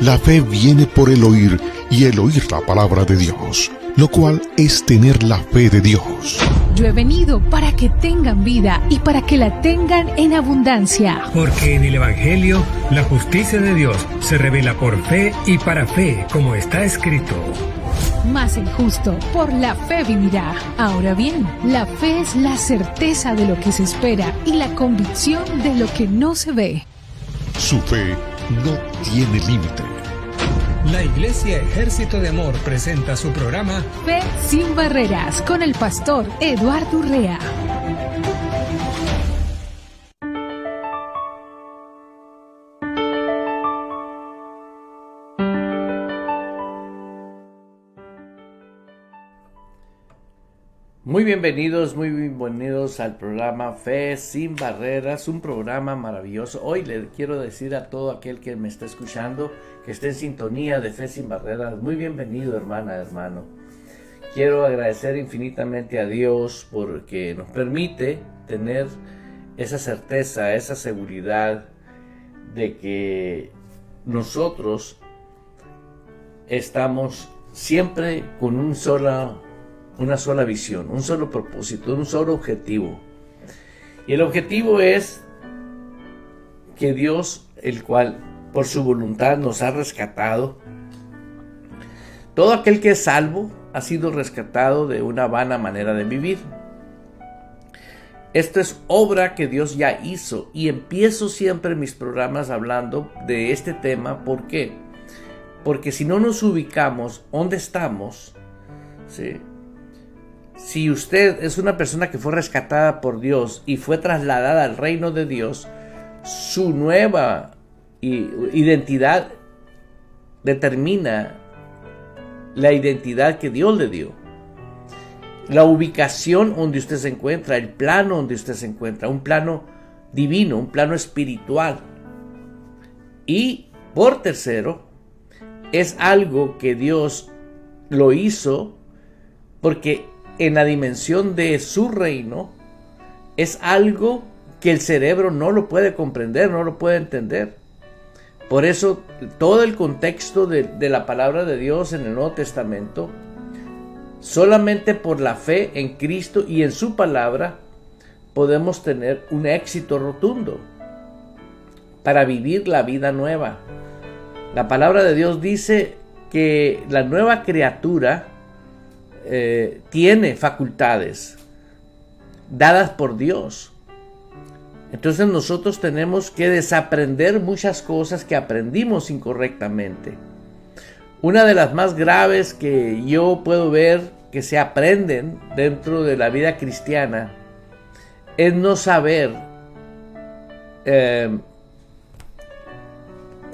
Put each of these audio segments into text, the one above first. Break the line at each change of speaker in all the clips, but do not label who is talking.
La fe viene por el oír y el oír la palabra de Dios, lo cual es tener la fe de Dios.
Yo he venido para que tengan vida y para que la tengan en abundancia.
Porque en el Evangelio la justicia de Dios se revela por fe y para fe, como está escrito.
Mas el justo por la fe vivirá. Ahora bien, la fe es la certeza de lo que se espera y la convicción de lo que no se ve.
Su fe no tiene límite.
La Iglesia Ejército de Amor presenta su programa
Fe sin Barreras con el pastor Eduardo Urrea.
Muy bienvenidos al programa Fe sin Barreras, un programa maravilloso. Hoy le quiero decir a todo aquel que me está escuchando que esté en sintonía de Fe sin Barreras. Muy bienvenido, hermano. Quiero agradecer infinitamente a Dios porque nos permite tener esa certeza, esa seguridad de que nosotros estamos siempre con una sola visión, un solo propósito, un solo objetivo. Y el objetivo es que Dios, el cual por su voluntad nos ha rescatado, todo aquel que es salvo ha sido rescatado de una vana manera de vivir. Esto es obra que Dios ya hizo y empiezo siempre mis programas hablando de este tema. ¿Por qué? Porque si no nos ubicamos dónde estamos, ¿sí? Si usted es una persona que fue rescatada por Dios y fue trasladada al reino de Dios, su nueva identidad determina la identidad que Dios le dio. La ubicación donde usted se encuentra, el plano donde usted se encuentra, un plano divino, un plano espiritual. Y por tercero, es algo que Dios lo hizo porque en la dimensión de su reino es algo que el cerebro no lo puede comprender, no lo puede entender. Por eso todo el contexto de la palabra de Dios en el Nuevo Testamento, solamente por la fe en Cristo y en su palabra podemos tener un éxito rotundo para vivir la vida nueva. La palabra de Dios dice que la nueva criatura tiene facultades dadas por Dios. Entonces nosotros tenemos que desaprender muchas cosas que aprendimos incorrectamente. Una de las más graves que yo puedo ver que se aprenden dentro de la vida cristiana es no saber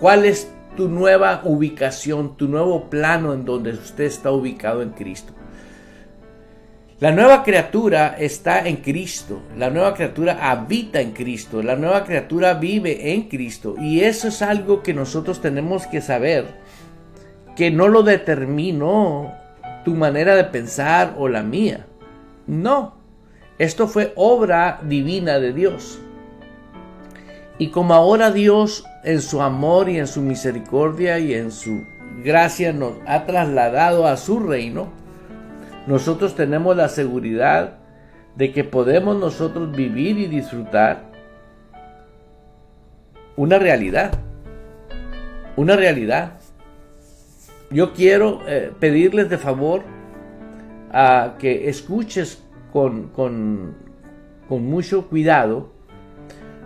cuál es tu nueva ubicación, tu nuevo plano en donde usted está ubicado en Cristo. La nueva criatura está en Cristo, la nueva criatura habita en Cristo, la nueva criatura vive en Cristo, y eso es algo que nosotros tenemos que saber, que no lo determinó tu manera de pensar o la mía. No, esto fue obra divina de Dios. Y como ahora Dios en su amor y en su misericordia y en su gracia nos ha trasladado a su reino, nosotros tenemos la seguridad de que podemos nosotros vivir y disfrutar una realidad. Una realidad. Yo quiero pedirles de favor a que escuches con mucho cuidado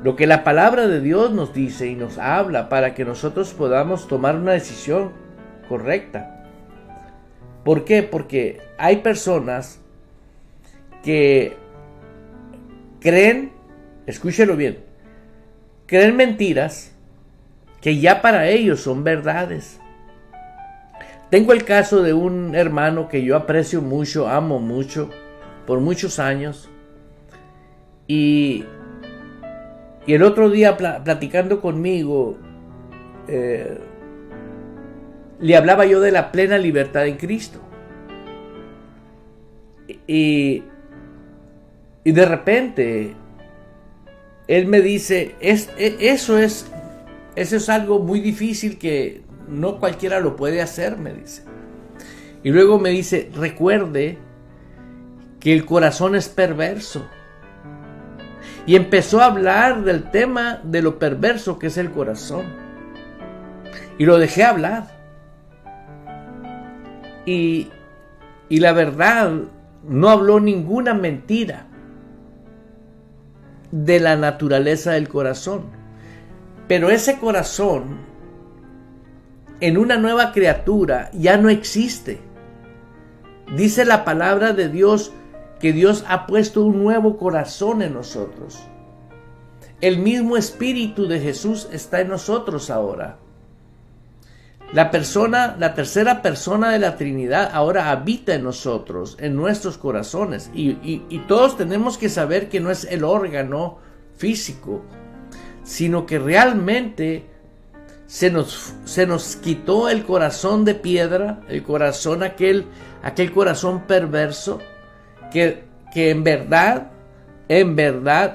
lo que la palabra de Dios nos dice y nos habla para que nosotros podamos tomar una decisión correcta. ¿Por qué? Porque hay personas que creen, escúchelo bien, creen mentiras que ya para ellos son verdades. Tengo el caso de un hermano que yo aprecio mucho, amo mucho, por muchos años. Y el otro día platicando conmigo, le hablaba yo de la plena libertad en Cristo. Y de repente, él me dice, eso es algo muy difícil que no cualquiera lo puede hacer, me dice. Y luego me dice, recuerde que el corazón es perverso. Y empezó a hablar del tema de lo perverso que es el corazón. Y lo dejé hablar. Y la verdad, no habló ninguna mentira de la naturaleza del corazón. Pero ese corazón, en una nueva criatura, ya no existe. Dice la palabra de Dios que Dios ha puesto un nuevo corazón en nosotros. El mismo Espíritu de Jesús está en nosotros ahora. La tercera persona de la Trinidad ahora habita en nosotros, en nuestros corazones. Y todos tenemos que saber que no es el órgano físico, sino que realmente se nos quitó el corazón de piedra, el corazón aquel corazón perverso, que en verdad,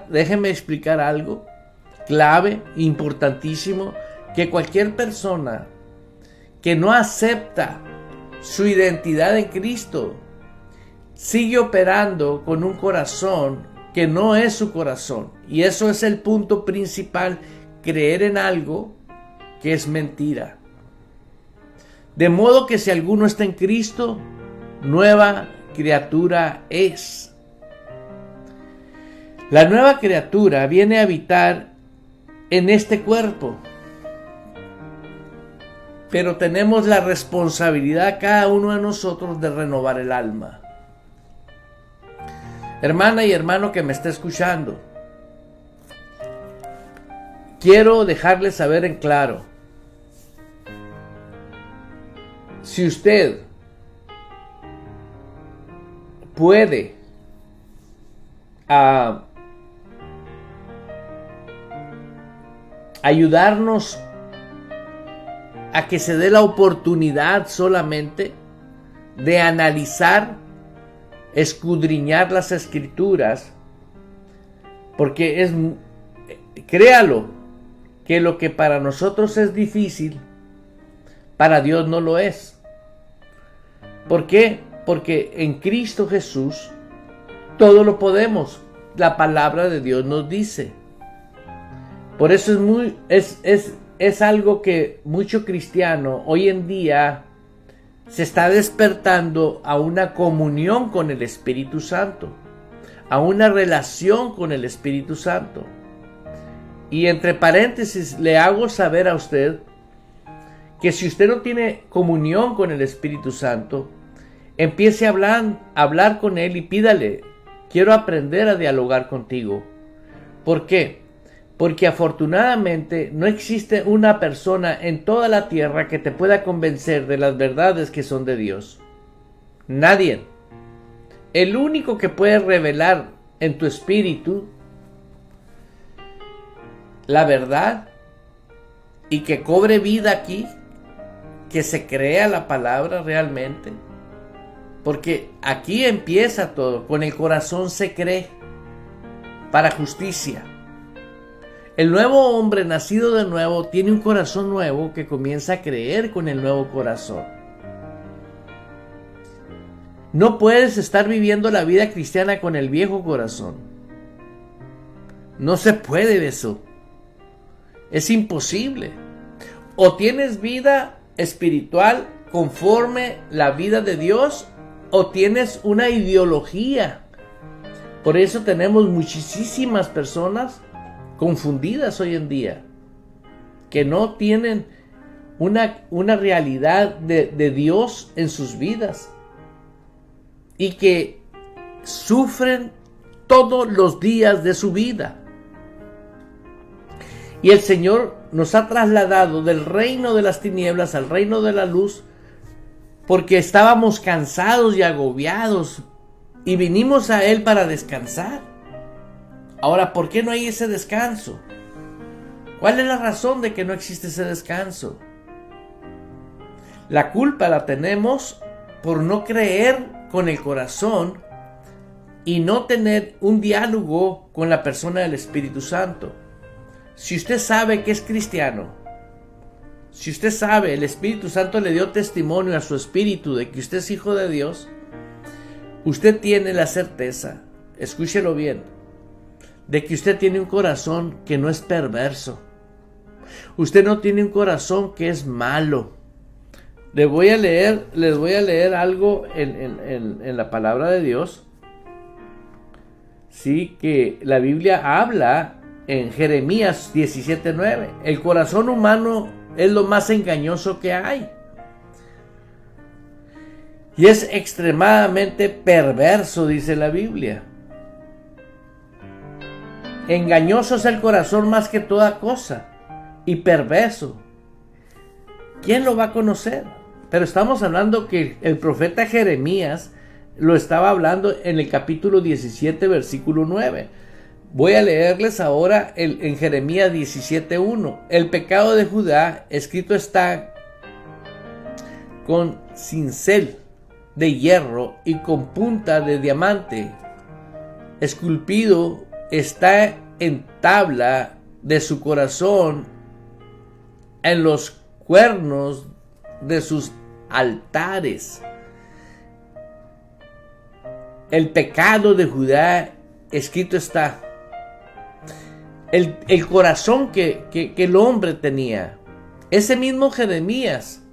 déjenme explicar algo clave, importantísimo, que cualquier persona que no acepta su identidad en Cristo sigue operando con un corazón que no es su corazón. Y eso es el punto principal, creer en algo que es mentira. De modo que si alguno está en Cristo, nueva criatura es. La nueva criatura viene a habitar en este cuerpo. Pero tenemos la responsabilidad cada uno de nosotros de renovar el alma. Hermana y hermano que me está escuchando, quiero dejarles saber en claro, si usted puede ayudarnos a que se dé la oportunidad solamente de analizar, escudriñar las Escrituras, porque créalo, que lo que para nosotros es difícil, para Dios no lo es. ¿Por qué? Porque en Cristo Jesús todo lo podemos. La palabra de Dios nos dice. Por eso es algo que mucho cristiano hoy en día se está despertando a una comunión con el Espíritu Santo, a una relación con el Espíritu Santo. Y entre paréntesis le hago saber a usted que si usted no tiene comunión con el Espíritu Santo, empiece a hablar con Él y pídale, quiero aprender a dialogar contigo. ¿Por qué? Porque afortunadamente no existe una persona en toda la tierra que te pueda convencer de las verdades que son de Dios. Nadie. El único que puede revelar en tu espíritu la verdad y que cobre vida aquí, que se crea la palabra realmente. Porque aquí empieza todo, con el corazón se cree para justicia. El nuevo hombre nacido de nuevo tiene un corazón nuevo que comienza a creer con el nuevo corazón. No puedes estar viviendo la vida cristiana con el viejo corazón. No se puede eso. Es imposible. O tienes vida espiritual conforme la vida de Dios, o tienes una ideología. Por eso tenemos muchísimas personas confundidas hoy en día, que no tienen una realidad de Dios en sus vidas y que sufren todos los días de su vida. Y el Señor nos ha trasladado del reino de las tinieblas al reino de la luz porque estábamos cansados y agobiados y vinimos a Él para descansar. Ahora, ¿por qué no hay ese descanso? ¿Cuál es la razón de que no existe ese descanso? La culpa la tenemos por no creer con el corazón y no tener un diálogo con la persona del Espíritu Santo. Si usted sabe que es cristiano, si usted sabe, el Espíritu Santo le dio testimonio a su espíritu de que usted es hijo de Dios, usted tiene la certeza, escúchelo bien, de que usted tiene un corazón que no es perverso. Usted no tiene un corazón que es malo. Les voy a leer algo en la palabra de Dios. Sí, que la Biblia habla en Jeremías 17:9. El corazón humano es lo más engañoso que hay. Y es extremadamente perverso, dice la Biblia. Engañoso es el corazón más que toda cosa. Y perverso. ¿Quién lo va a conocer? Pero estamos hablando que el profeta Jeremías lo estaba hablando en el capítulo 17, versículo 9. Voy a leerles ahora en Jeremías 17:1. El pecado de Judá escrito está con cincel de hierro y con punta de diamante. Esculpido está en tabla de su corazón, en los cuernos de sus altares. El pecado de Judá escrito está. El corazón que el hombre tenía. Ese mismo Jeremías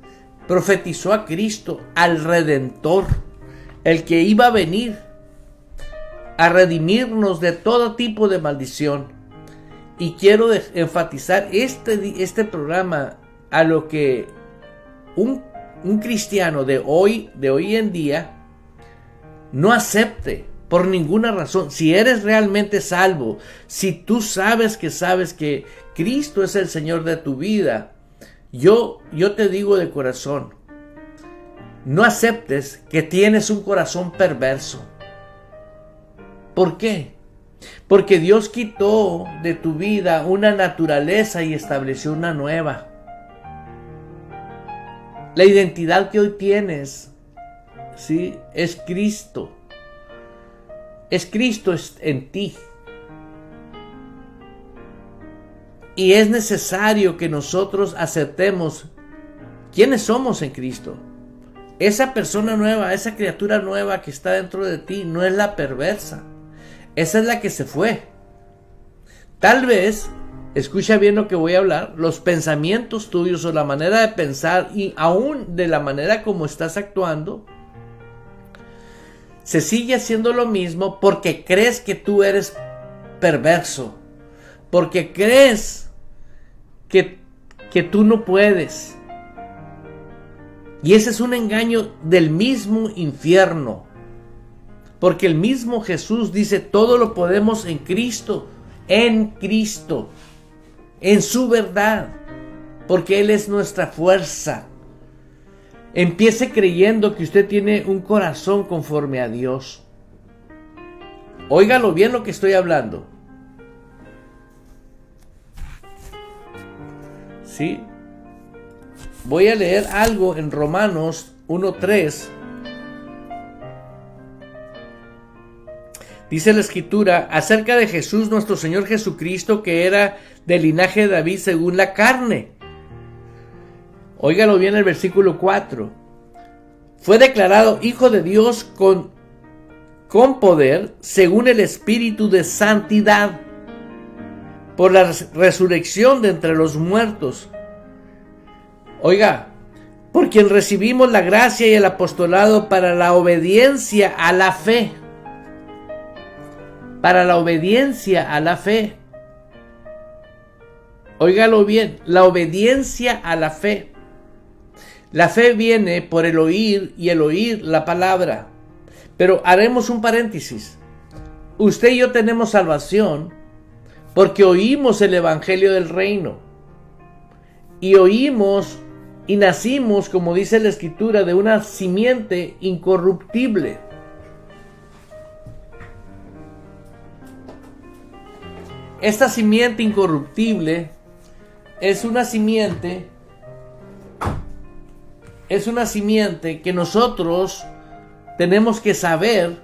profetizó a Cristo, al Redentor, el que iba a venir a redimirnos de todo tipo de maldición. Y quiero enfatizar este programa a lo que un cristiano de hoy en día no acepte por ninguna razón. Si eres realmente salvo, si tú sabes que Cristo es el Señor de tu vida, yo te digo de corazón, no aceptes que tienes un corazón perverso. ¿Por qué? Porque Dios quitó de tu vida una naturaleza y estableció una nueva. La identidad que hoy tienes, ¿sí?, es Cristo. Es Cristo en ti. Y es necesario que nosotros aceptemos quiénes somos en Cristo. Esa persona nueva, esa criatura nueva que está dentro de ti, no es la perversa. Esa es la que se fue. Tal vez, escucha bien lo que voy a hablar, los pensamientos tuyos o la manera de pensar y aún de la manera como estás actuando, se sigue haciendo lo mismo porque crees que tú eres perverso, porque crees que tú no puedes. Y ese es un engaño del mismo infierno. Porque el mismo Jesús dice, todo lo podemos en Cristo, en su verdad, porque Él es nuestra fuerza. Empiece creyendo que usted tiene un corazón conforme a Dios. Óigalo bien lo que estoy hablando. ¿Sí? Voy a leer algo en Romanos 1:3. Dice la Escritura acerca de Jesús, nuestro Señor Jesucristo, que era del linaje de David según la carne. Óigalo bien el versículo 4. Fue declarado Hijo de Dios con poder, según el Espíritu de santidad, por la resurrección de entre los muertos. Oiga, por quien recibimos la gracia y el apostolado para la obediencia a la fe. Para la obediencia a la fe. Óigalo bien, la obediencia a la fe. La fe viene por el oír y el oír la palabra. Pero haremos un paréntesis. Usted y yo tenemos salvación porque oímos el evangelio del reino. Y oímos y nacimos, como dice la Escritura, de una simiente incorruptible. Esta simiente incorruptible es una simiente que nosotros tenemos que saber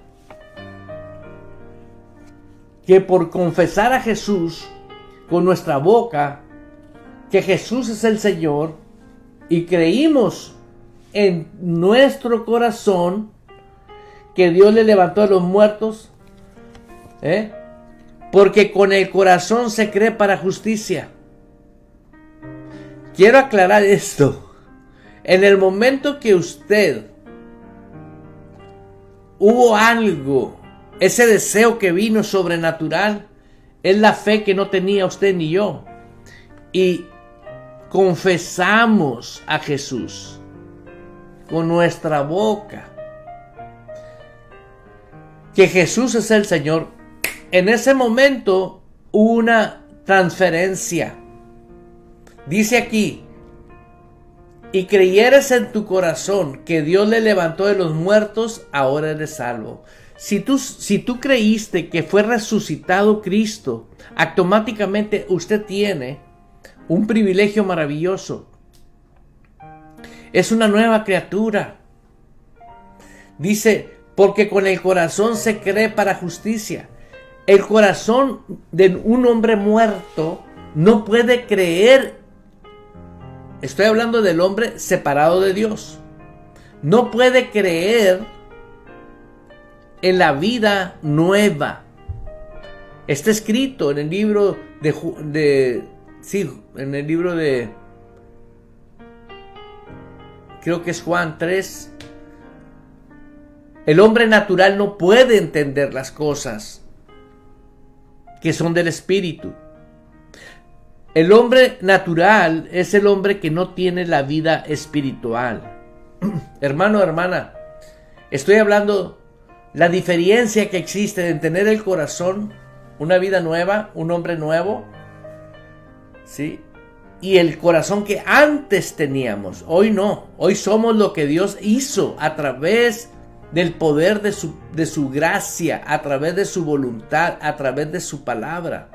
que por confesar a Jesús con nuestra boca, que Jesús es el Señor, y creímos en nuestro corazón que Dios le levantó de los muertos, porque con el corazón se cree para justicia. Quiero aclarar esto. En el momento que usted hubo algo, ese deseo que vino sobrenatural, es la fe que no tenía usted ni yo. Y confesamos a Jesús con nuestra boca que Jesús es el Señor. En ese momento hubo una transferencia. Dice aquí, y creyeres en tu corazón que Dios le levantó de los muertos, ahora eres salvo. Si tú creíste que fue resucitado Cristo, automáticamente usted tiene un privilegio maravilloso. Es una nueva criatura. Dice, porque con el corazón se cree para justicia. El corazón de un hombre muerto no puede creer. Estoy hablando del hombre separado de Dios. No puede creer en la vida nueva. Está escrito en el libro en el libro de, creo que es Juan 3. El hombre natural no puede entender las cosas que son del Espíritu. El hombre natural es el hombre que no tiene la vida espiritual. Hermano, hermana, estoy hablando la diferencia que existe en tener el corazón, una vida nueva, un hombre nuevo, ¿sí? Y el corazón que antes teníamos. Hoy no, hoy somos lo que Dios hizo a través del poder de su gracia, a través de su voluntad, a través de su palabra,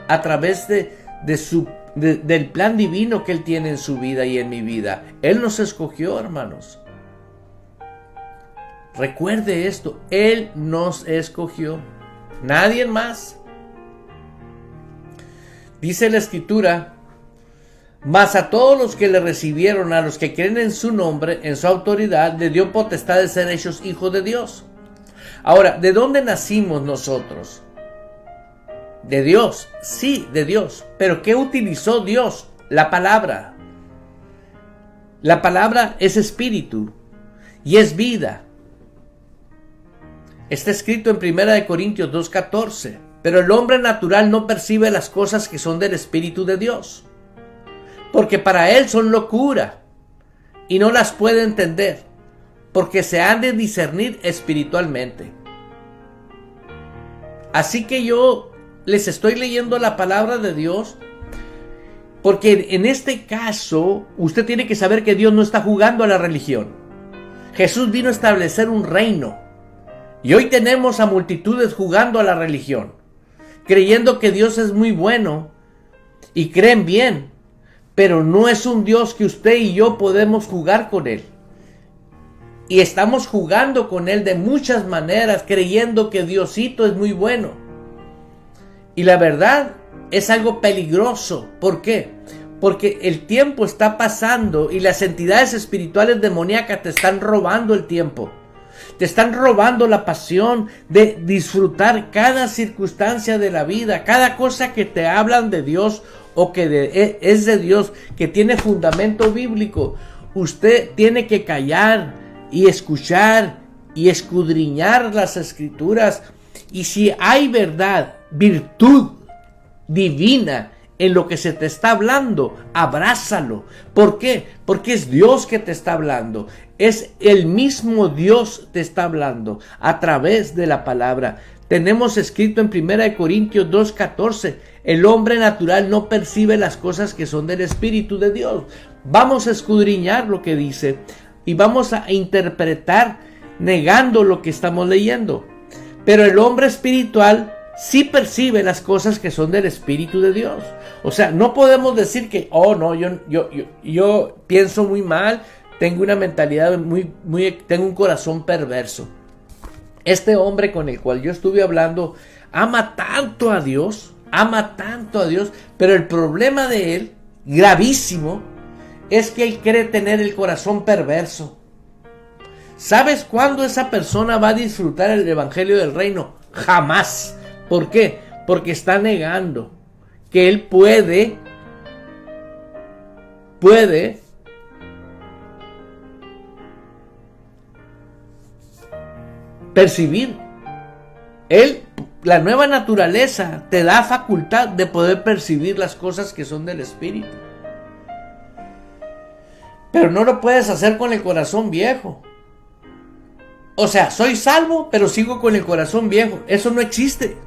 a través del plan divino que Él tiene en su vida y en mi vida. Él nos escogió, hermanos. Recuerde esto, Él nos escogió, nadie más. Dice la Escritura, mas a todos los que le recibieron, a los que creen en su nombre, en su autoridad, le dio potestad de ser hechos hijos de Dios. Ahora, ¿de dónde nacimos nosotros? De Dios, sí, de Dios. Pero ¿qué utilizó Dios? La palabra. La palabra es espíritu y es vida. Está escrito en 1 Corintios 2:14. Pero el hombre natural no percibe las cosas que son del Espíritu de Dios, porque para él son locura, y no las puede entender, porque se han de discernir espiritualmente. Así que yo les estoy leyendo la palabra de Dios, porque en este caso usted tiene que saber que Dios no está jugando a la religión. Jesús vino a establecer un reino, y hoy tenemos a multitudes jugando a la religión, creyendo que Dios es muy bueno y creen bien, pero no es un Dios que usted y yo podemos jugar con Él. Y estamos jugando con Él de muchas maneras, creyendo que Diosito es muy bueno. Y la verdad es algo peligroso. ¿Por qué? Porque el tiempo está pasando y las entidades espirituales demoníacas te están robando el tiempo. Te están robando la pasión de disfrutar cada circunstancia de la vida, cada cosa que te hablan de Dios o que es de Dios, que tiene fundamento bíblico. Usted tiene que callar y escuchar y escudriñar las Escrituras. Y si hay verdad, virtud divina en lo que se te está hablando, abrázalo. ¿Por qué? Porque es Dios que te está hablando. Es el mismo Dios te está hablando a través de la palabra. Tenemos escrito en 1 Corintios 2:14, el hombre natural no percibe las cosas que son del Espíritu de Dios. Vamos a escudriñar lo que dice y vamos a interpretar negando lo que estamos leyendo. Pero el hombre espiritual sí percibe las cosas que son del Espíritu de Dios. O sea, no podemos decir que, oh no, yo pienso muy mal, tengo una mentalidad tengo un corazón perverso. Este hombre con el cual yo estuve hablando ama tanto a Dios, pero el problema de él, gravísimo, es que él cree tener el corazón perverso. ¿Sabes cuándo esa persona va a disfrutar el evangelio del reino? Jamás. ¿Por qué? Porque está negando que él puede percibir. La nueva naturaleza te da facultad de poder percibir las cosas que son del Espíritu. Pero no lo puedes hacer con el corazón viejo. O sea, soy salvo, pero sigo con el corazón viejo. Eso no existe.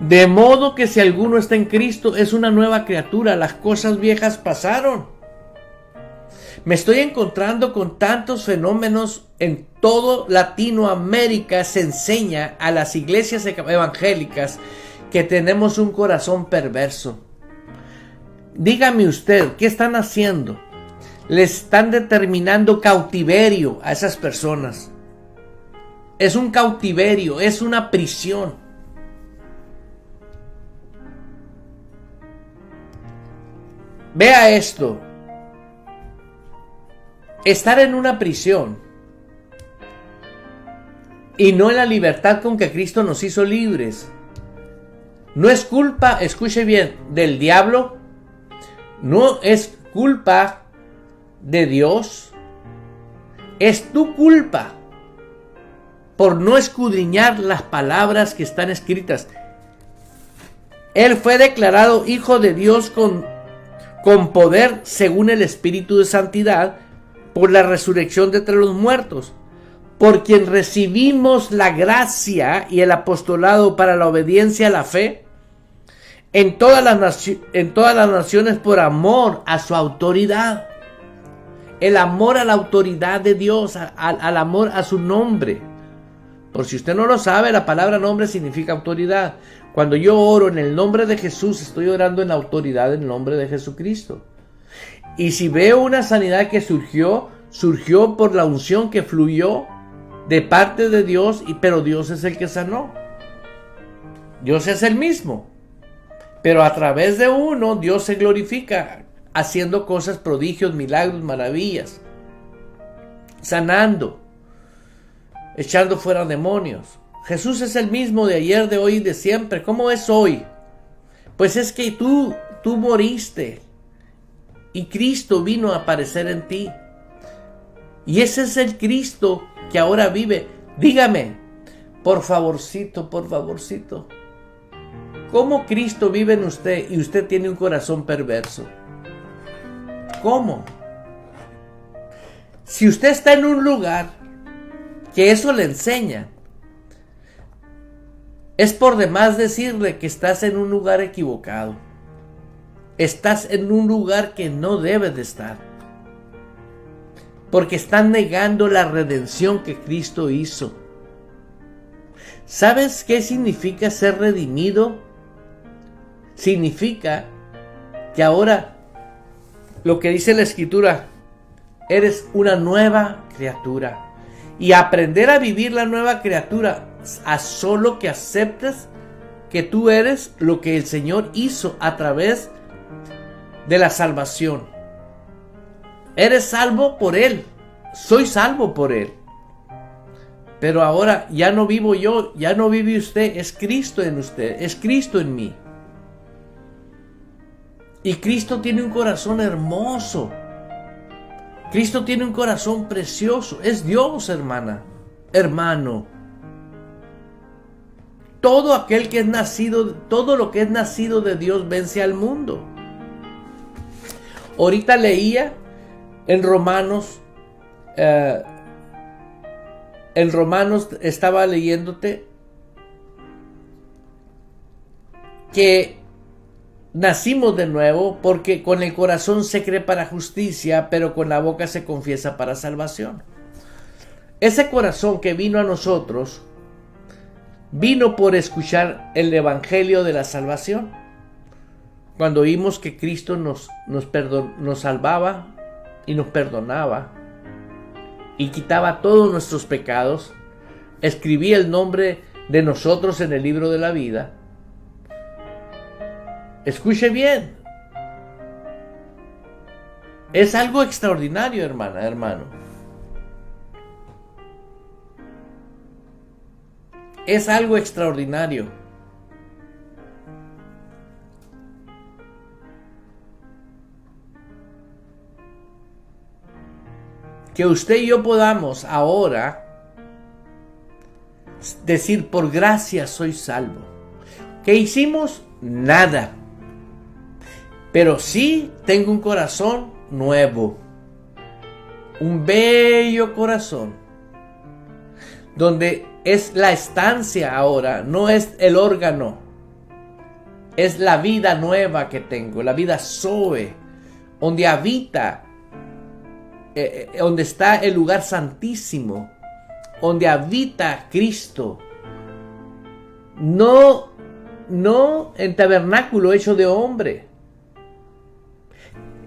De modo que si alguno está en Cristo, es una nueva criatura. Las cosas viejas pasaron. Me estoy encontrando con tantos fenómenos en todo Latinoamérica. Se enseña a las iglesias evangélicas que tenemos un corazón perverso. Dígame usted, ¿qué están haciendo? Le están determinando cautiverio a esas personas. Es un cautiverio, es una prisión. Vea esto. Estar en una prisión y no en la libertad con que Cristo nos hizo libres, no es culpa, escuche bien, del diablo, no es culpa de Dios, es tu culpa por no escudriñar las palabras que están escritas. Él fue declarado Hijo de Dios con poder según el Espíritu de Santidad por la resurrección de entre los muertos, por quien recibimos la gracia y el apostolado para la obediencia a la fe en todas las naciones por amor a su autoridad. El amor a la autoridad de Dios, al amor a su nombre. Por si usted no lo sabe, la palabra nombre significa autoridad. Cuando yo oro en el nombre de Jesús, estoy orando en la autoridad del nombre de Jesucristo. Y si veo una sanidad que surgió por la unción que fluyó de parte de Dios, pero Dios es el que sanó. Dios es el mismo. Pero a través de uno, Dios se glorifica, haciendo cosas, prodigios, milagros, maravillas, sanando, echando fuera demonios. Jesús es el mismo de ayer, de hoy y de siempre. ¿Cómo es hoy? Pues es que tú moriste y Cristo vino a aparecer en ti. Y ese es el Cristo que ahora vive. Dígame, por favorcito, ¿cómo Cristo vive en usted y usted tiene un corazón perverso? ¿Cómo? Si usted está en un lugar que eso le enseña, es por demás decirle que estás en un lugar equivocado. Estás en un lugar que no debes de estar. Porque están negando la redención que Cristo hizo. ¿Sabes qué significa ser redimido? Significa que ahora, lo que dice la Escritura, eres una nueva criatura. Y aprender a vivir la nueva criatura a solo que aceptes que tú eres lo que el Señor hizo a través de la salvación. Eres salvo por Él. Soy salvo por Él. Pero ahora ya no vivo yo, ya no vive usted, es Cristo en usted, es Cristo en mí. Y Cristo tiene un corazón hermoso. Cristo tiene un corazón precioso. Es Dios, hermano. Todo aquel que es nacido, todo lo que es nacido de Dios vence al mundo. Ahorita leía en Romanos, estaba leyéndote que nacimos de nuevo porque con el corazón se cree para justicia, pero con la boca se confiesa para salvación. Ese corazón que vino a nosotros, vino por escuchar el evangelio de la salvación. Cuando oímos que Cristo nos salvaba y nos perdonaba y quitaba todos nuestros pecados, escribía el nombre de nosotros en el libro de la vida. Escuche bien, Es algo extraordinario, hermana, hermano. Es algo extraordinario. Que usted y yo podamos ahora decir, por gracia soy salvo. ¿Qué hicimos? Nada. Pero sí tengo un corazón nuevo. Un bello corazón. Donde es la estancia ahora, no es el órgano. Es la vida nueva que tengo, la vida Zoe, donde habita, donde está el lugar santísimo, donde habita Cristo. No en tabernáculo hecho de hombre.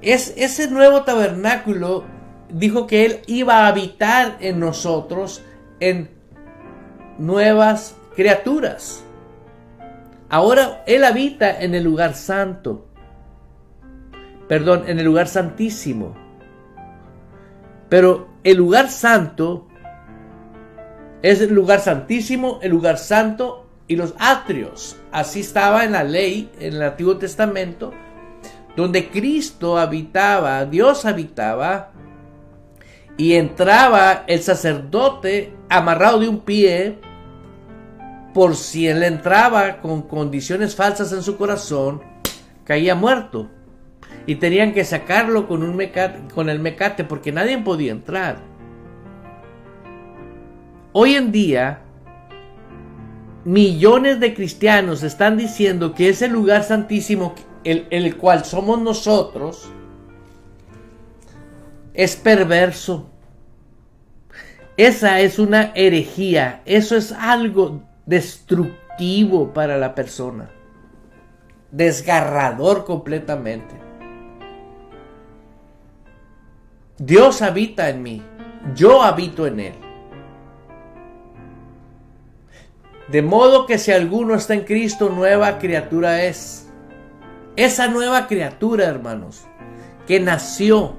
Ese nuevo tabernáculo dijo que Él iba a habitar en nosotros en nuevas criaturas. Ahora Él habita en el lugar santo. Perdón, en el lugar santísimo. Pero el lugar santo es el lugar santísimo, el lugar santo y los atrios. Así estaba en la ley, en el Antiguo Testamento, donde Cristo habitaba, Dios habitaba, y entraba el sacerdote amarrado de un pie, por si él entraba con condiciones falsas en su corazón, caía muerto. Y tenían que sacarlo con el mecate, porque nadie podía entrar. Hoy en día, millones de cristianos están diciendo que ese lugar santísimo, el cual somos nosotros, es perverso. Esa es una herejía. Eso es algo destructivo para la persona. Desgarrador completamente. Dios habita en mí. Yo habito en Él. De modo que si alguno está en Cristo, nueva criatura es. Esa nueva criatura, hermanos, que nació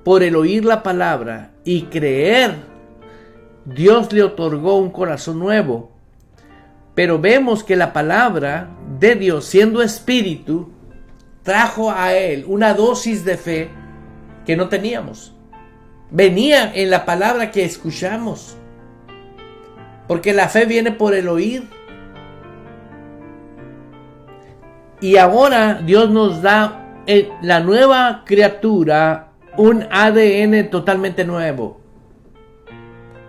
por el oír la palabra y creer, Dios le otorgó un corazón nuevo. Pero vemos que la palabra de Dios, siendo espíritu, trajo a él una dosis de fe que no teníamos. Venía en la palabra que escuchamos. Porque la fe viene por el oír. Y ahora Dios nos da la nueva criatura un ADN totalmente nuevo.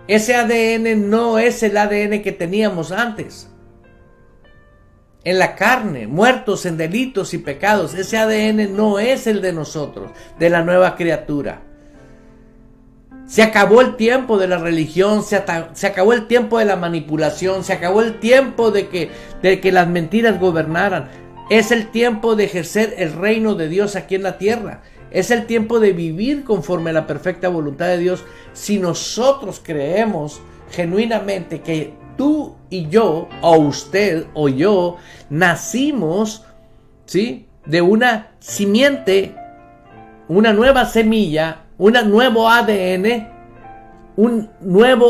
Ese ADN no es el ADN que teníamos antes. En la carne, muertos en delitos y pecados. Ese ADN no es el de nosotros, de la nueva criatura. Se acabó el tiempo de la religión, se acabó el tiempo de la manipulación, se acabó el tiempo de que las mentiras gobernaran. Es el tiempo de ejercer el reino de Dios aquí en la tierra. Es el tiempo de vivir conforme a la perfecta voluntad de Dios. Si nosotros creemos genuinamente que tú y yo, o usted o yo, nacimos, ¿sí?, de una simiente, una nueva semilla, un nuevo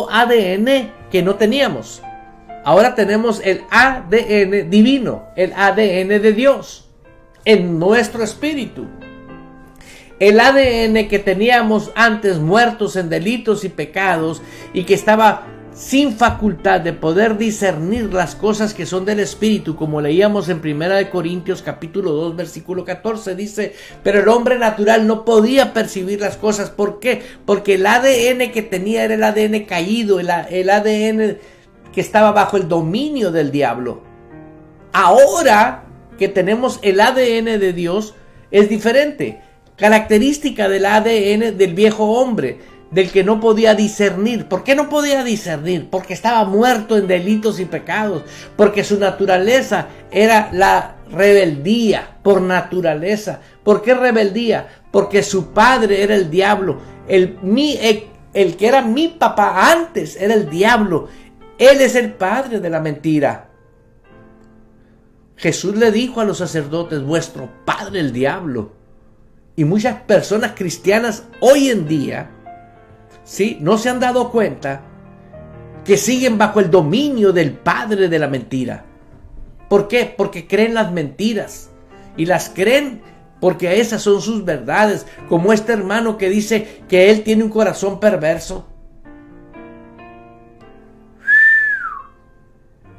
ADN que no teníamos. Ahora tenemos el ADN divino, el ADN de Dios, en nuestro espíritu. El ADN que teníamos antes muertos en delitos y pecados y que estaba sin facultad de poder discernir las cosas que son del Espíritu, como leíamos en 1 Corintios capítulo 2 versículo 14, dice, pero el hombre natural no podía percibir las cosas. ¿Por qué? Porque el ADN que tenía era el ADN caído, el ADN que estaba bajo el dominio del diablo. Ahora que tenemos el ADN de Dios, es diferente. Característica del ADN del viejo hombre, del que no podía discernir. ¿Por qué no podía discernir? Porque estaba muerto en delitos y pecados. Porque su naturaleza era la rebeldía por naturaleza. ¿Por qué rebeldía? Porque su padre era el diablo. El que era mi papá antes era el diablo. Él es el padre de la mentira. Jesús le dijo a los sacerdotes, vuestro padre el diablo. Y muchas personas cristianas hoy en día, ¿sí?, no se han dado cuenta que siguen bajo el dominio del padre de la mentira. ¿Por qué? Porque creen las mentiras. Y las creen porque esas son sus verdades. Como este hermano que dice que él tiene un corazón perverso.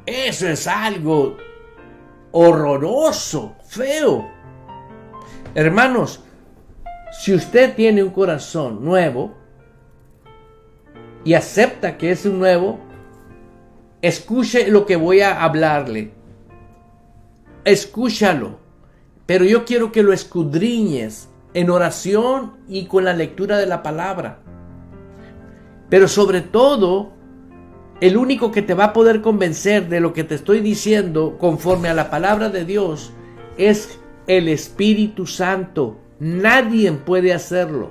Eso es algo horroroso, feo. Hermanos, si usted tiene un corazón nuevo y acepta que es un nuevo, escuche lo que voy a hablarle. Escúchalo. Pero yo quiero que lo escudriñes en oración y con la lectura de la palabra. Pero sobre todo, el único que te va a poder convencer de lo que te estoy diciendo conforme a la palabra de Dios es el Espíritu Santo. Nadie puede hacerlo.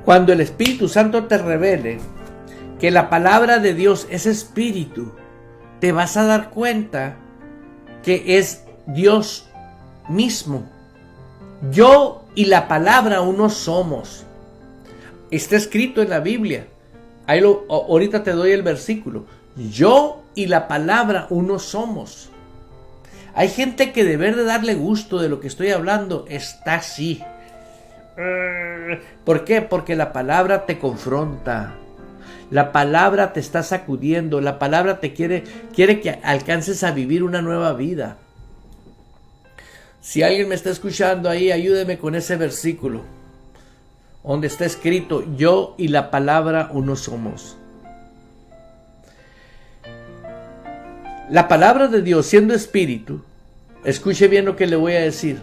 Cuando el Espíritu Santo te revele que la palabra de Dios es espíritu, te vas a dar cuenta que es Dios mismo. Yo y la palabra uno somos. Está escrito en la Biblia. Ahorita te doy el versículo. Yo y la palabra uno somos. Hay gente que de ver de darle gusto de lo que estoy hablando está así. ¿Por qué? Porque la palabra te confronta. La palabra te está sacudiendo. La palabra te quiere que alcances a vivir una nueva vida. Si alguien me está escuchando ahí, ayúdeme con ese versículo donde está escrito: yo y la palabra uno somos. La palabra de Dios, siendo espíritu, escuche bien lo que le voy a decir.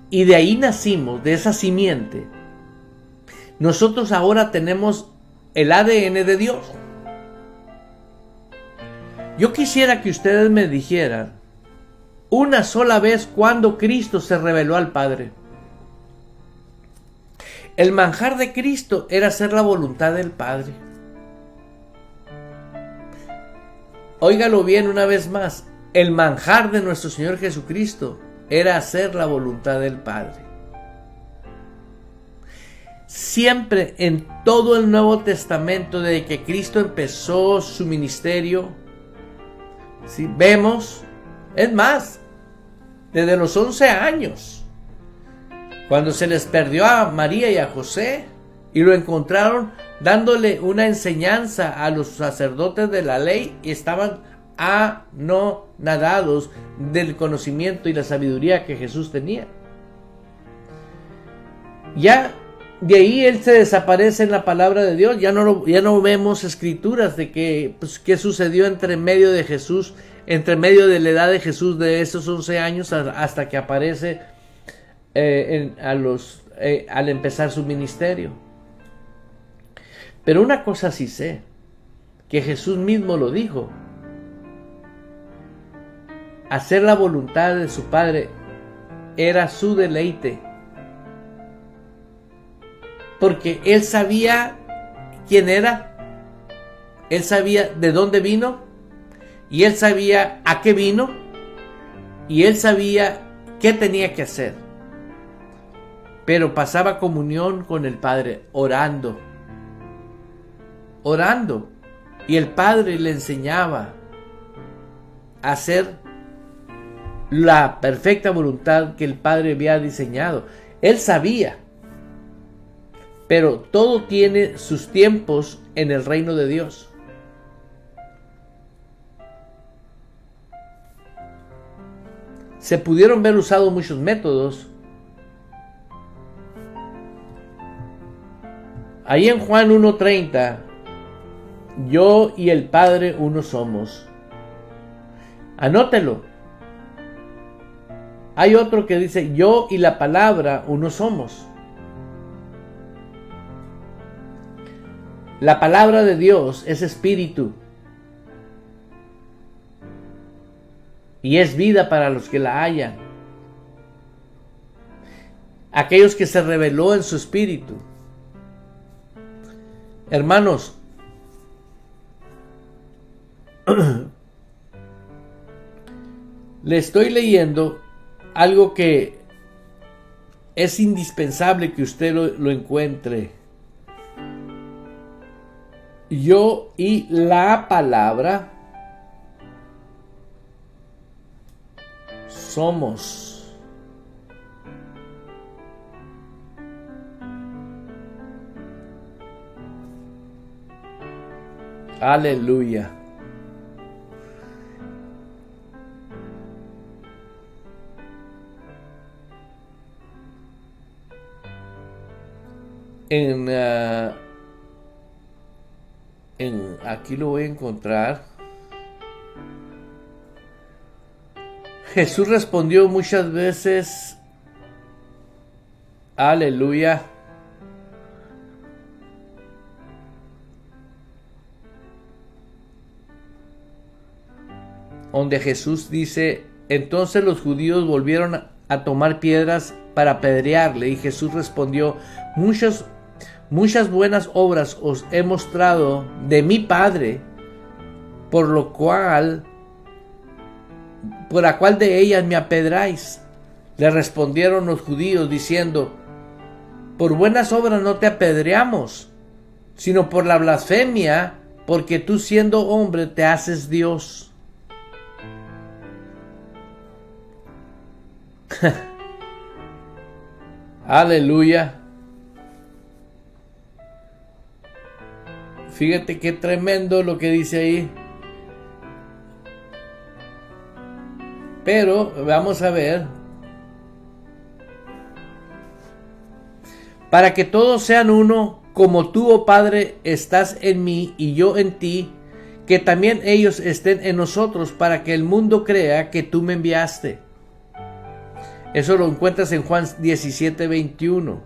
Y de ahí nacimos, de esa simiente. Nosotros ahora tenemos el ADN de Dios. Yo quisiera que ustedes me dijeran una sola vez cuando Cristo se reveló al Padre. El manjar de Cristo era hacer la voluntad del Padre. Óigalo bien una vez más. El manjar de nuestro Señor Jesucristo era hacer la voluntad del Padre. Siempre en todo el Nuevo Testamento, desde que Cristo empezó su ministerio, ¿sí?, vemos, es más, desde los 11 años, cuando se les perdió a María y a José y lo encontraron dándole una enseñanza a los sacerdotes de la ley, y estaban anonadados del conocimiento y la sabiduría que Jesús tenía. Ya de ahí él se desaparece en la palabra de Dios. Ya no vemos escrituras de qué sucedió entre medio de Jesús, entre medio de la edad de Jesús de esos 11 años hasta que aparece al empezar su ministerio. Pero una cosa sí sé, que Jesús mismo lo dijo: hacer la voluntad de su Padre era su deleite. Porque él sabía quién era, él sabía de dónde vino, y él sabía a qué vino, y él sabía qué tenía que hacer. Pero pasaba comunión con el Padre, orando, y el Padre le enseñaba a hacer la perfecta voluntad que el Padre había diseñado. Él sabía. Pero todo tiene sus tiempos en el reino de Dios. Se pudieron ver usados muchos métodos. Ahí en Juan 1:30, yo y el Padre uno somos. Anótelo. Hay otro que dice, yo y la palabra uno somos. La palabra de Dios es espíritu y es vida para los que la hallan. Aquellos que se reveló en su espíritu. Hermanos, le estoy leyendo algo que es indispensable que usted lo encuentre. Yo y la palabra somos. Aleluya. Aquí lo voy a encontrar. Jesús respondió muchas veces, aleluya, donde Jesús dice, entonces los judíos volvieron a tomar piedras para apedrearle, y Jesús respondió, muchas buenas obras os he mostrado de mi Padre, por la cual de ellas me apedráis. Le respondieron los judíos diciendo, por buenas obras no te apedreamos, sino por la blasfemia, porque tú siendo hombre te haces Dios. Aleluya. Fíjate qué tremendo lo que dice ahí. Pero vamos a ver. Para que todos sean uno, como tú, oh Padre, estás en mí y yo en ti, que también ellos estén en nosotros, para que el mundo crea que tú me enviaste. Eso lo encuentras en Juan 17:21.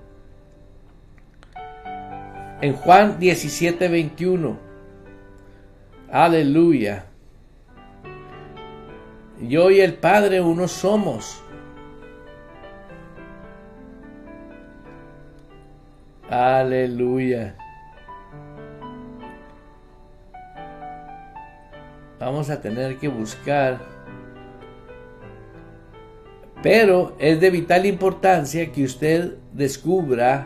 En Juan 17:21. Aleluya. Yo y el Padre uno somos. Aleluya. Vamos a tener que buscar. Pero es de vital importancia que usted descubra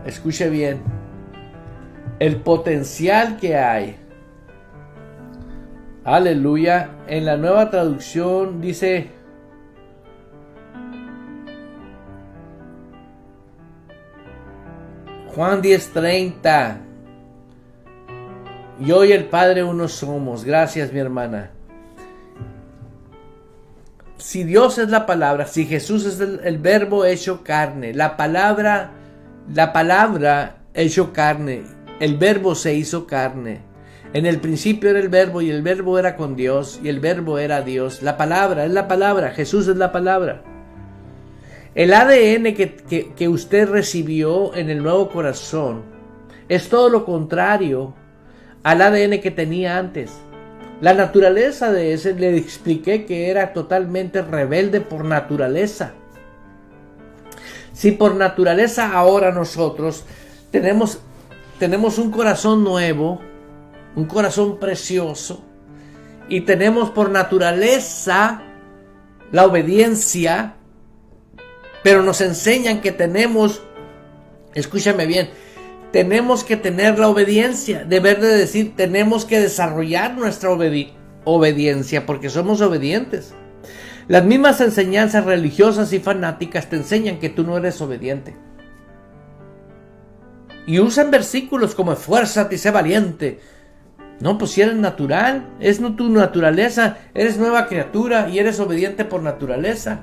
escuche bien, el potencial que hay. Aleluya. En la Nueva Traducción dice, Juan 10:30. Yo y el Padre uno somos. Gracias, mi hermana. Si Dios es la palabra, si Jesús es el verbo hecho carne, la palabra hecho carne, el verbo se hizo carne. En el principio era el verbo y el verbo era con Dios y el verbo era Dios. La palabra es la palabra, Jesús es la palabra. El ADN que usted recibió en el nuevo corazón es todo lo contrario al ADN que tenía antes. La naturaleza de ese, le expliqué que era totalmente rebelde por naturaleza. Si por naturaleza ahora nosotros tenemos un corazón nuevo, un corazón precioso, y tenemos por naturaleza la obediencia, pero nos enseñan que tenemos, escúchame bien, tenemos que tener la obediencia, deber de decir, tenemos que desarrollar nuestra obediencia, porque somos obedientes. Las mismas enseñanzas religiosas y fanáticas te enseñan que tú no eres obediente. Y usan versículos como esfuérzate y sé valiente. No, pues si eres natural, es tu naturaleza, eres nueva criatura y eres obediente por naturaleza.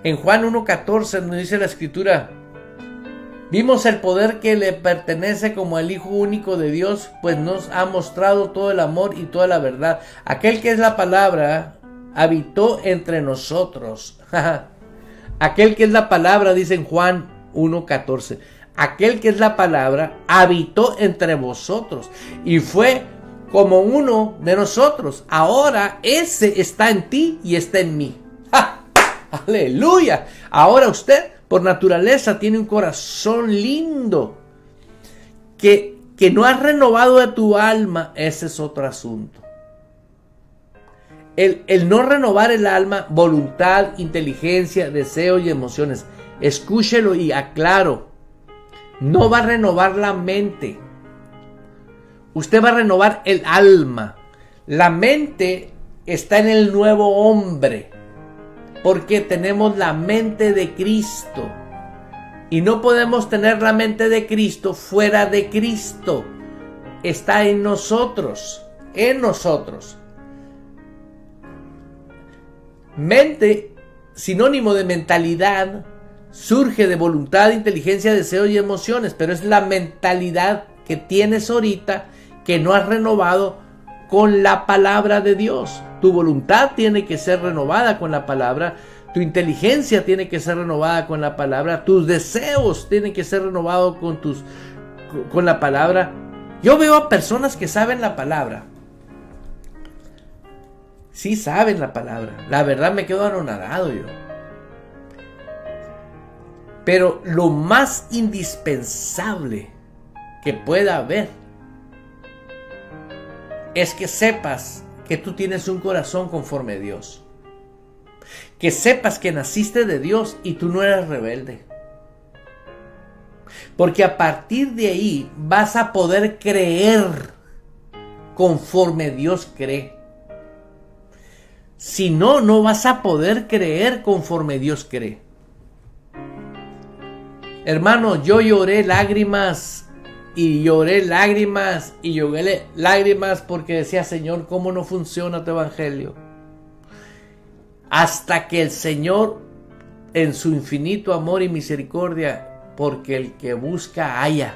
En Juan 1:14 nos dice la escritura, vimos el poder que le pertenece como el Hijo único de Dios, pues nos ha mostrado todo el amor y toda la verdad. Aquel que es la palabra habitó entre nosotros. Aquel que es la palabra, dice en Juan 1:14, aquel que es la palabra habitó entre vosotros y fue como uno de nosotros. Ahora ese está en ti y está en mí. ¡Ja! ¡Aleluya! Ahora usted, por naturaleza, tiene un corazón lindo. Que no has renovado de tu alma, ese es otro asunto. El no renovar el alma, voluntad, inteligencia, deseo y emociones. Escúchelo y aclaro. No va a renovar la mente. Usted va a renovar el alma. La mente está en el nuevo hombre. Porque tenemos la mente de Cristo. Y no podemos tener la mente de Cristo fuera de Cristo. Está en nosotros. En nosotros. Mente, sinónimo de mentalidad, surge de voluntad, inteligencia, deseo y emociones. Pero es la mentalidad que tienes ahorita que no has renovado con la palabra de Dios. Tu voluntad tiene que ser renovada con la palabra. Tu inteligencia tiene que ser renovada con la palabra. Tus deseos tienen que ser renovados con la palabra. Yo veo a personas que saben la palabra. Sí saben la palabra. La verdad me quedo anonadado yo. Pero lo más indispensable que pueda haber es que sepas que tú tienes un corazón conforme a Dios. Que sepas que naciste de Dios y tú no eres rebelde. Porque a partir de ahí vas a poder creer conforme Dios cree. Si no, no vas a poder creer conforme Dios cree. Hermano, yo lloré lágrimas y lloré lágrimas y lloré lágrimas porque decía, Señor, ¿cómo no funciona tu evangelio? Hasta que el Señor, en su infinito amor y misericordia, porque el que busca halla,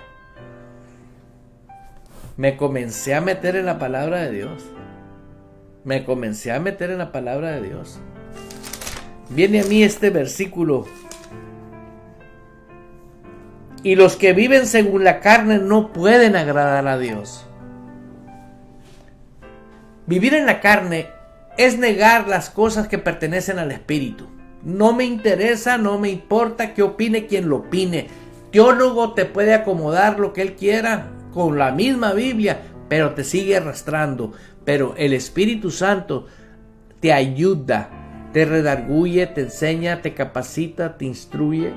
me comencé a meter en la palabra de Dios. Me comencé a meter en la palabra de Dios. Viene a mí este versículo. Y los que viven según la carne no pueden agradar a Dios. Vivir en la carne es negar las cosas que pertenecen al Espíritu. No me interesa, no me importa qué opine quien lo opine. Teólogo te puede acomodar lo que él quiera con la misma Biblia, pero te sigue arrastrando. Pero el Espíritu Santo te ayuda, te redarguye, te enseña, te capacita, te instruye.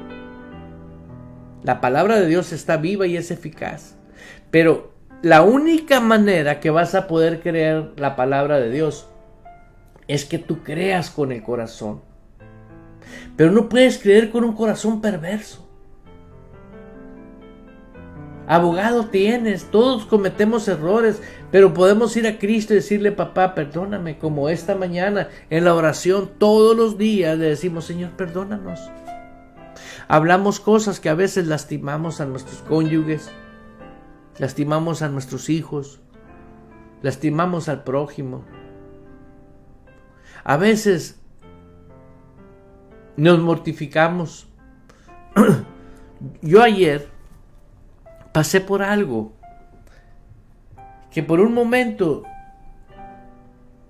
La palabra de Dios está viva y es eficaz. Pero la única manera que vas a poder creer la palabra de Dios es que tú creas con el corazón. Pero no puedes creer con un corazón perverso. Abogado tienes, todos cometemos errores, pero podemos ir a Cristo y decirle, papá, perdóname, como esta mañana en la oración todos los días le decimos, Señor, perdónanos. Hablamos cosas que a veces lastimamos a nuestros cónyuges, lastimamos a nuestros hijos, lastimamos al prójimo. A veces nos mortificamos. Yo ayer pasé por algo que por un momento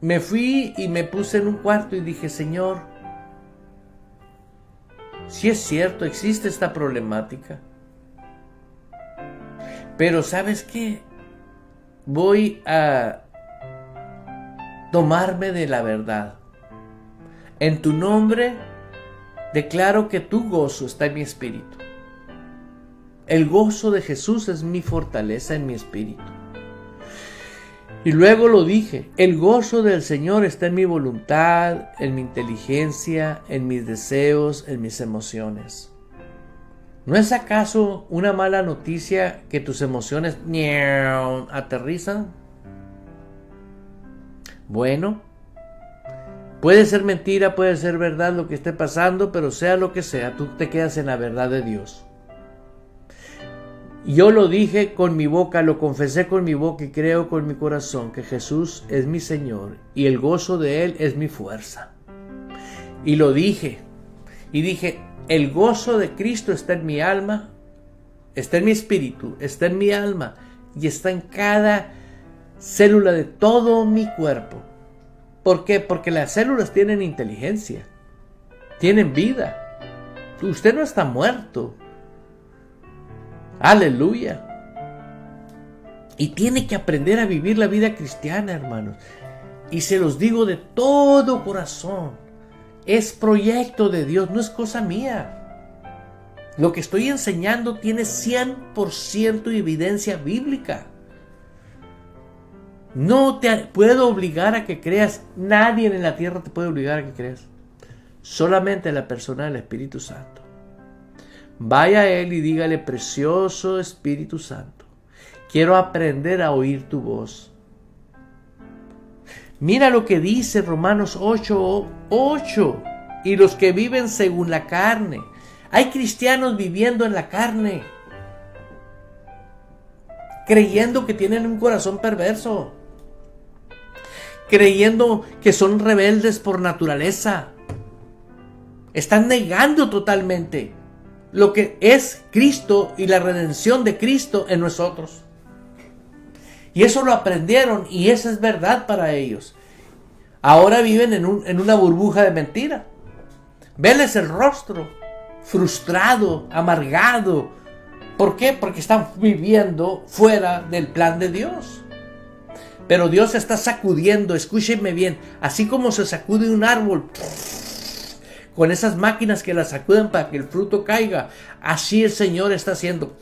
me fui y me puse en un cuarto y dije, Señor, si es cierto, existe esta problemática. Pero ¿sabes qué? Voy a tomarme de la verdad. En tu nombre declaro que tu gozo está en mi espíritu. El gozo de Jesús es mi fortaleza en mi espíritu. Y luego lo dije, el gozo del Señor está en mi voluntad, en mi inteligencia, en mis deseos, en mis emociones. ¿No es acaso una mala noticia que tus emociones aterrizan? Bueno, puede ser mentira, puede ser verdad lo que esté pasando, pero sea lo que sea, tú te quedas en la verdad de Dios. Yo lo dije con mi boca, lo confesé con mi boca y creo con mi corazón que Jesús es mi Señor y el gozo de Él es mi fuerza. Y lo dije, y dije, el gozo de Cristo está en mi alma, está en mi espíritu, está en mi alma y está en cada célula de todo mi cuerpo. ¿Por qué? Porque las células tienen inteligencia, tienen vida. Usted no está muerto. Aleluya. Y tiene que aprender a vivir la vida cristiana, hermanos. Y se los digo de todo corazón. Es proyecto de Dios, no es cosa mía. Lo que estoy enseñando tiene 100% evidencia bíblica. No te puedo obligar a que creas. Nadie en la tierra te puede obligar a que creas. Solamente la persona del Espíritu Santo. Vaya a Él y dígale: precioso Espíritu Santo, quiero aprender a oír tu voz. Mira lo que dice Romanos 8:8. Y los que viven según la carne. Hay cristianos viviendo en la carne, creyendo que tienen un corazón perverso, creyendo que son rebeldes por naturaleza. Están negando totalmente lo que es Cristo y la redención de Cristo en nosotros. Y eso lo aprendieron y esa es verdad para ellos. Ahora viven en una burbuja de mentira. Veles el rostro, frustrado, amargado. ¿Por qué? Porque están viviendo fuera del plan de Dios. Pero Dios está sacudiendo, escúchenme bien, así como se sacude un árbol con esas máquinas que la sacuden para que el fruto caiga, así el Señor está haciendo.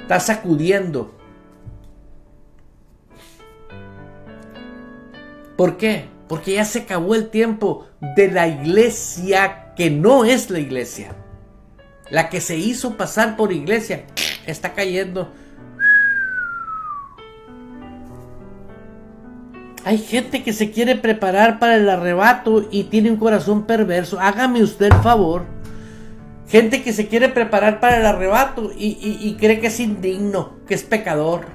Está sacudiendo. ¿Por qué? Porque ya se acabó el tiempo de la iglesia que no es la iglesia. La que se hizo pasar por iglesia está cayendo. Hay gente que se quiere preparar para el arrebato y tiene un corazón perverso. Hágame usted el favor. Gente que se quiere preparar para el arrebato y cree que es indigno, que es pecador.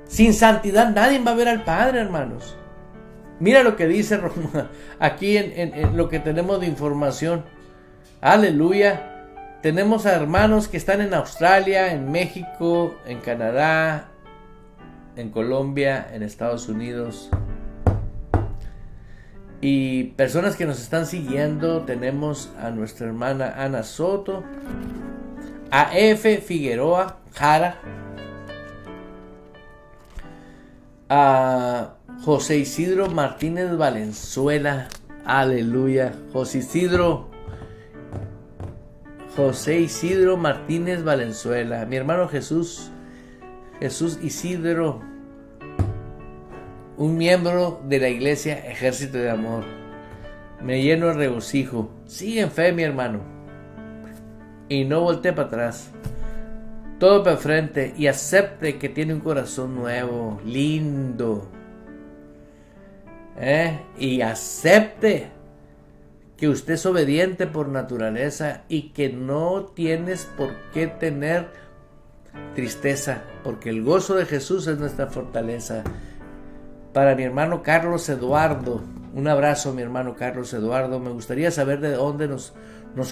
Sin santidad nadie va a ver al Padre, hermanos. Mira lo que dice aquí en lo que tenemos de información. Aleluya. Tenemos a hermanos que están en Australia, en México, en Canadá, en Colombia, en Estados Unidos. Y personas que nos están siguiendo. Tenemos a nuestra hermana Ana Soto, a F. Figueroa Jara, a José Isidro Martínez Valenzuela. Aleluya. José Isidro Martínez Valenzuela. Mi hermano Jesús Isidro, un miembro de la iglesia Ejército de Amor. Me lleno de regocijo. Sigue en fe, mi hermano, y no voltee para atrás. Todo para frente y acepte que tiene un corazón nuevo, lindo. Y acepte que usted es obediente por naturaleza y que no tienes por qué tener tristeza, porque el gozo de Jesús es nuestra fortaleza. Para mi hermano Carlos Eduardo, un abrazo, mi hermano Carlos Eduardo. Me gustaría saber de dónde nos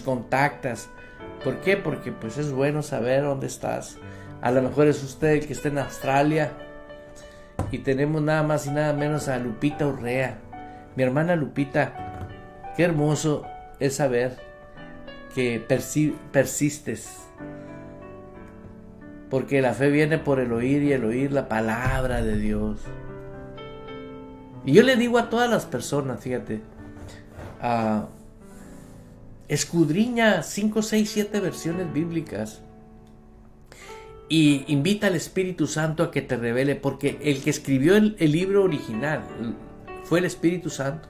contactas. ¿Por qué? Porque pues es bueno saber dónde estás. A lo mejor es usted el que está en Australia. Y tenemos nada más y nada menos a Lupita Urrea. Mi hermana Lupita, qué hermoso es saber que persistes. Porque la fe viene por el oír y el oír la palabra de Dios. Y yo le digo a todas las personas, fíjate, escudriña 5, 6, 7 versiones bíblicas y invita al Espíritu Santo a que te revele, porque el que escribió el libro original fue el Espíritu Santo.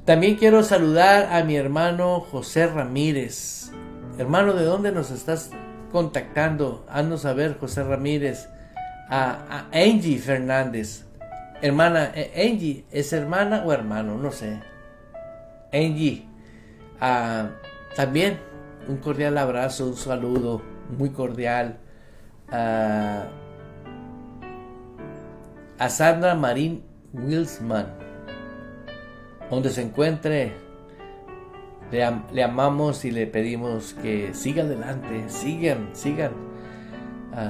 También quiero saludar a mi hermano José Ramírez. Hermano, ¿de dónde nos estás contactando? Haznos saber, José Ramírez. A Angie Fernández. Hermana, Angie, ¿es hermana o hermano? No sé. Angie, también un cordial abrazo, un saludo muy cordial a Sandra Marín Wilsman, donde se encuentre. Le amamos y le pedimos que siga adelante, sigan,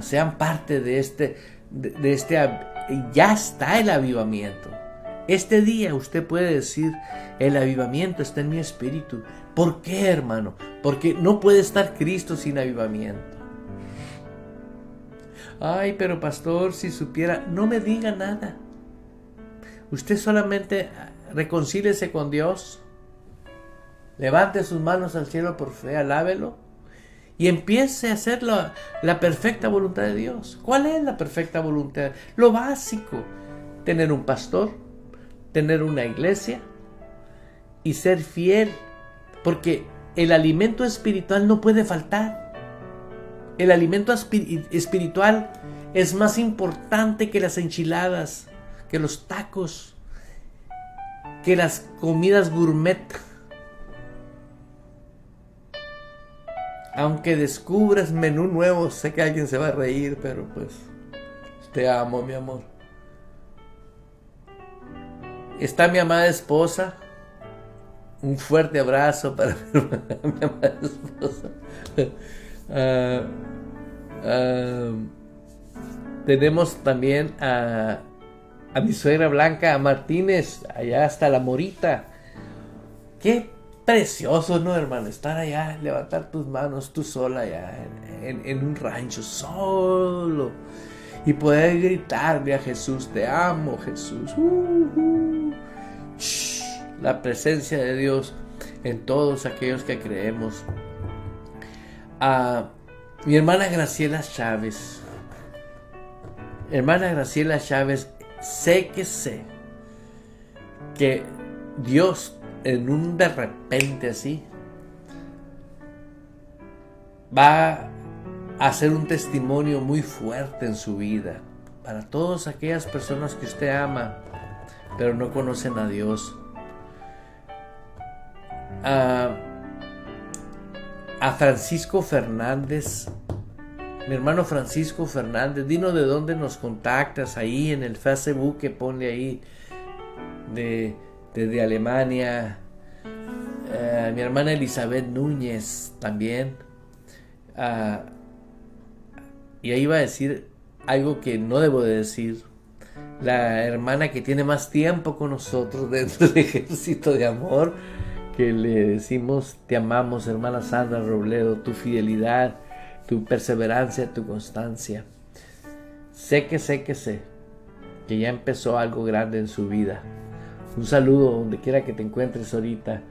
sean parte de este, ya está el avivamiento. Este día usted puede decir, el avivamiento está en mi espíritu. ¿Por qué, hermano? Porque no puede estar Cristo sin avivamiento. Ay, pero pastor, si supiera, no me diga nada. Usted solamente reconcíliese con Dios. Levante sus manos al cielo por fe, alábelo y empiece a hacer la perfecta voluntad de Dios. ¿Cuál es la perfecta voluntad? Lo básico: tener un pastor, tener una iglesia y ser fiel, porque el alimento espiritual no puede faltar. El alimento espiritual es más importante que las enchiladas, que los tacos, que las comidas gourmet. Aunque descubras menú nuevo, sé que alguien se va a reír, pero pues te amo, mi amor. Está mi amada esposa. Un fuerte abrazo para mi amada esposa. Tenemos también a mi suegra Blanca Martínez, allá hasta La Morita. Qué precioso, ¿no, hermano? Estar allá, levantar tus manos tú sola allá en un rancho, solo, y poder gritarle a Jesús: te amo, Jesús. La presencia de Dios en todos aquellos que creemos. Mi hermana Graciela Chávez. Hermana Graciela Chávez, sé que Dios en un de repente así va a hacer un testimonio muy fuerte en su vida para todas aquellas personas que usted ama pero no conocen a Dios. A Francisco Fernández, mi hermano Francisco Fernández, dinos de dónde nos contactas. Ahí en el Facebook que ponle ahí desde Alemania. Mi hermana Elizabeth Núñez también. Y ahí iba a decir algo que no debo de decir. La hermana que tiene más tiempo con nosotros dentro del ejército de amor, que le decimos: te amamos, hermana Sandra Robledo, tu fidelidad, tu perseverancia, tu constancia. Sé que ya empezó algo grande en su vida. Un saludo donde quiera que te encuentres ahorita.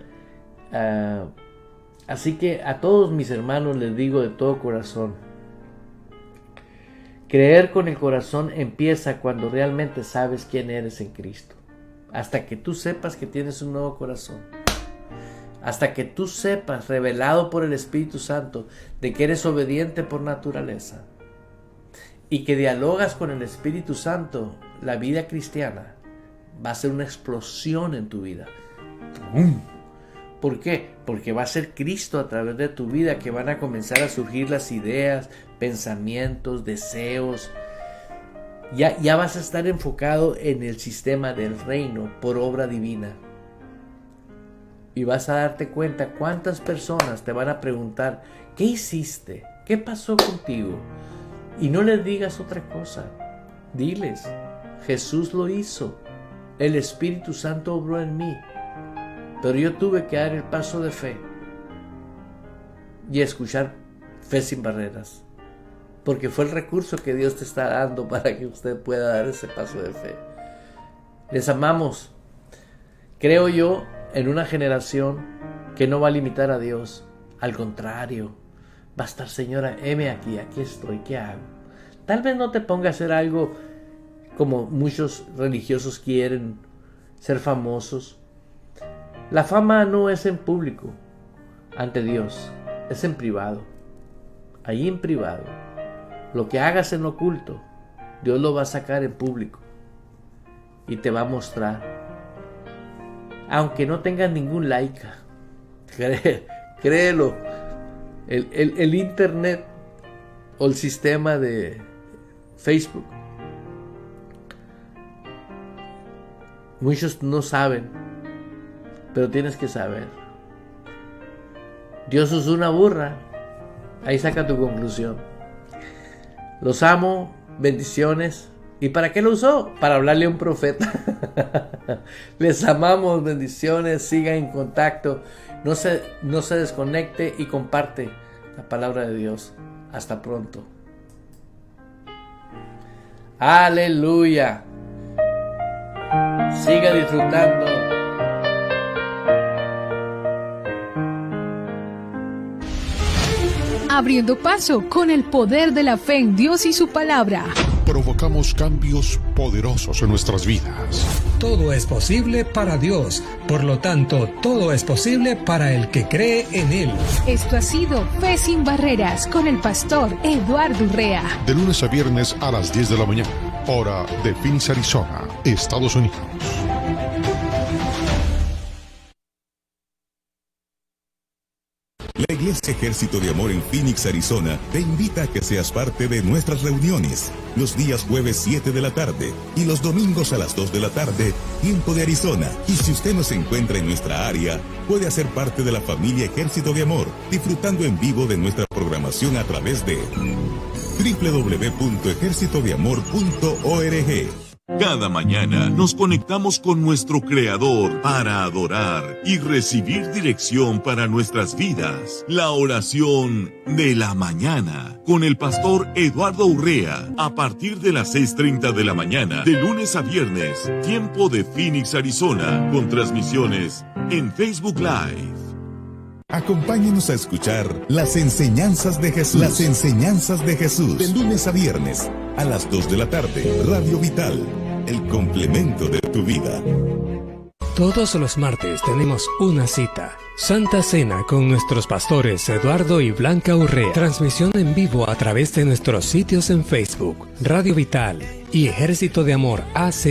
Así que a todos mis hermanos les digo de todo corazón: creer con el corazón empieza cuando realmente sabes quién eres en Cristo. Hasta que tú sepas que tienes un nuevo corazón. Hasta que tú sepas, revelado por el Espíritu Santo, de que eres obediente por naturaleza y que dialogas con el Espíritu Santo, la vida cristiana va a ser una explosión en tu vida. ¿Por qué? Porque va a ser Cristo a través de tu vida que van a comenzar a surgir las ideas, pensamientos, deseos. Ya vas a estar enfocado en el sistema del reino por obra divina. Y vas a darte cuenta cuántas personas te van a preguntar: ¿qué hiciste? ¿Qué pasó contigo? Y no les digas otra cosa. Diles: Jesús lo hizo. El Espíritu Santo obró en mí. Pero yo tuve que dar el paso de fe y escuchar Fe Sin Barreras. Porque fue el recurso que Dios te está dando para que usted pueda dar ese paso de fe. Les amamos. Creo yo en una generación que no va a limitar a Dios. Al contrario, va a estar: Señora, heme aquí estoy, ¿qué hago? Tal vez no te ponga a hacer algo como muchos religiosos quieren, ser famosos. La fama no es en público, ante Dios, es en privado. Ahí en privado. Lo que hagas en oculto, Dios lo va a sacar en público y te va a mostrar. Aunque no tengas ningún like, créelo. El internet o el sistema de Facebook, muchos no saben, pero tienes que saber Dios usó una burra. Ahí saca tu conclusión. Los amo, bendiciones. ¿Y para qué lo usó? Para hablarle a un profeta. Les amamos, bendiciones, sigan en contacto. No se desconecte y comparte la palabra de Dios. Hasta pronto. Aleluya. Siga disfrutando.
Abriendo paso con el poder de la fe en Dios y su palabra.
Provocamos cambios poderosos en nuestras vidas.
Todo es posible para Dios, por lo tanto, todo es posible para el que cree en Él.
Esto ha sido Fe sin Barreras con el pastor Eduardo Urrea.
De lunes a viernes a las 10 de la mañana, hora de Phoenix, Arizona, Estados Unidos.
La Iglesia Ejército de Amor en Phoenix, Arizona, te invita a que seas parte de nuestras reuniones, los días jueves 7 de la tarde y los domingos a las 2 de la tarde, tiempo de Arizona. Y si usted no se encuentra en nuestra área, puede hacer parte de la familia Ejército de Amor, disfrutando en vivo de nuestra programación a través de www.ejercitodeamor.org.
Cada mañana nos conectamos con nuestro Creador para adorar y recibir dirección para nuestras vidas. La oración de la mañana con el pastor Eduardo Urrea a partir de las 6:30 de la mañana de lunes a viernes, tiempo de Phoenix, Arizona, con transmisiones en Facebook Live.
Acompáñenos a escuchar las enseñanzas de Jesús. Las enseñanzas de Jesús. De lunes a viernes a las 2 de la tarde. Radio Vital, el complemento de tu vida.
Todos los martes tenemos una cita. Santa Cena con nuestros pastores Eduardo y Blanca Urrea. Transmisión en vivo a través de nuestros sitios en Facebook, Radio Vital y Ejército de Amor AZ.